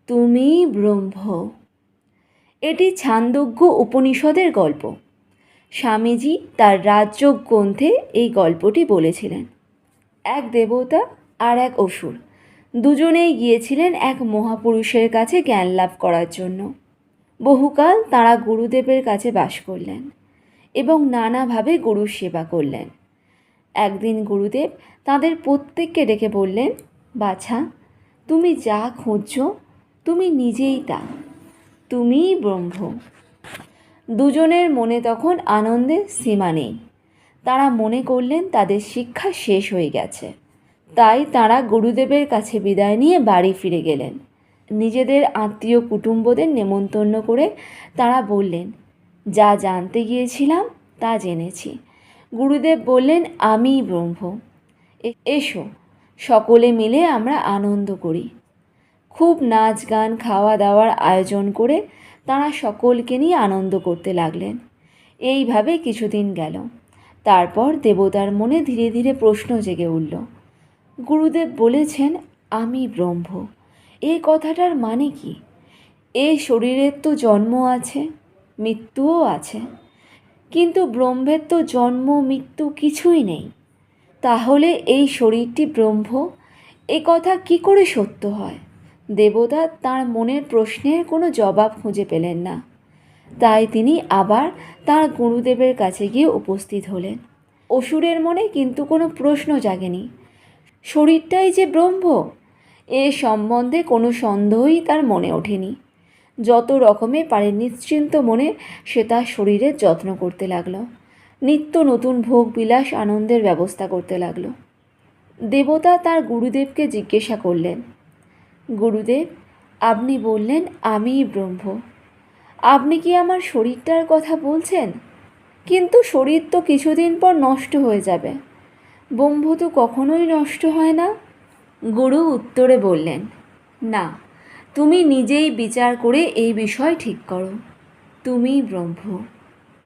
তুমি ব্রহ্ম। এটি ছান্দোগ্য উপনিষদের গল্প। স্বামীজি তার রাজযোগ গ্রন্থে এই গল্পটি বলেছিলেন। এক দেবতা আর এক অসুর দুজনেই গিয়েছিলেন এক মহাপুরুষের কাছে জ্ঞান লাভ করার জন্য। বহুকাল তাঁরা গুরুদেবের কাছে বাস করলেন এবং নানাভাবে গুরুর সেবা করলেন। একদিন গুরুদেব তাদের প্রত্যেককে ডেকে বললেন, বাছা, তুমি যা খুঁজছ তুমি নিজেই তা, তুমিই ব্রহ্ম। দুজনের মনে তখন আনন্দের সীমা নেই। তারা মনে করলেন তাদের শিক্ষা শেষ হয়ে গেছে। তাই তারা গুরুদেবের কাছে বিদায় নিয়ে বাড়ি ফিরে গেলেন। নিজেদের আত্মীয় কুটুম্বদের নেমন্তন্ন করে তারা বললেন, যা জানতে গিয়েছিলাম তা জেনেছি। গুরুদেব বললেন, আমিই ব্রহ্ম। এসো, সকলে মিলে আমরা আনন্দ করি। খুব নাচ গান খাওয়া দাওয়ার আয়োজন করে তাঁরা সকলকে নিয়ে আনন্দ করতে লাগলেন। এইভাবে কিছুদিন গেল। তারপর দেবতার মনে ধীরে ধীরে প্রশ্ন জেগে উঠল। গুরুদেব বলেছেন, আমি ব্রহ্ম, এই কথাটার মানে কি? এই শরীরের তো জন্ম আছে, মৃত্যুও আছে, কিন্তু ব্রহ্মের তো জন্ম মৃত্যু কিছুই নেই। তাহলে এই শরীরটি ব্রহ্ম, এ কথা কি করে সত্য হয়? দেবতা তার মনের প্রশ্নের কোনো জবাব খুঁজে পেলেন না। তাই তিনি আবার তার গুরুদেবের কাছে গিয়ে উপস্থিত হলেন। অসুরের মনে কিন্তু কোনো প্রশ্ন জাগেনি। শরীরটাই যে ব্রহ্ম, এ সম্বন্ধে কোনো সন্দেহই তার মনে ওঠেনি। যত রকমে পারে নিশ্চিন্ত মনে সে তার শরীরের যত্ন করতে লাগলো। নিত্য নতুন ভোগ বিলাস আনন্দের ব্যবস্থা করতে লাগলো। দেবতা তার গুরুদেবকে জিজ্ঞাসা করলেন, গুরুদেব, আপনি বললেন আমিই ব্রহ্ম, আপনি কি আমার শরীরটার কথা বলছেন? কিন্তু শরীর তো কিছুদিন পর নষ্ট হয়ে যাবে, ব্রহ্ম তো কখনোই নষ্ট হয় না। গুরু উত্তরে বললেন, না, তুমি নিজেই বিচার করে এই বিষয় ঠিক করো, তুমিই ব্রহ্ম।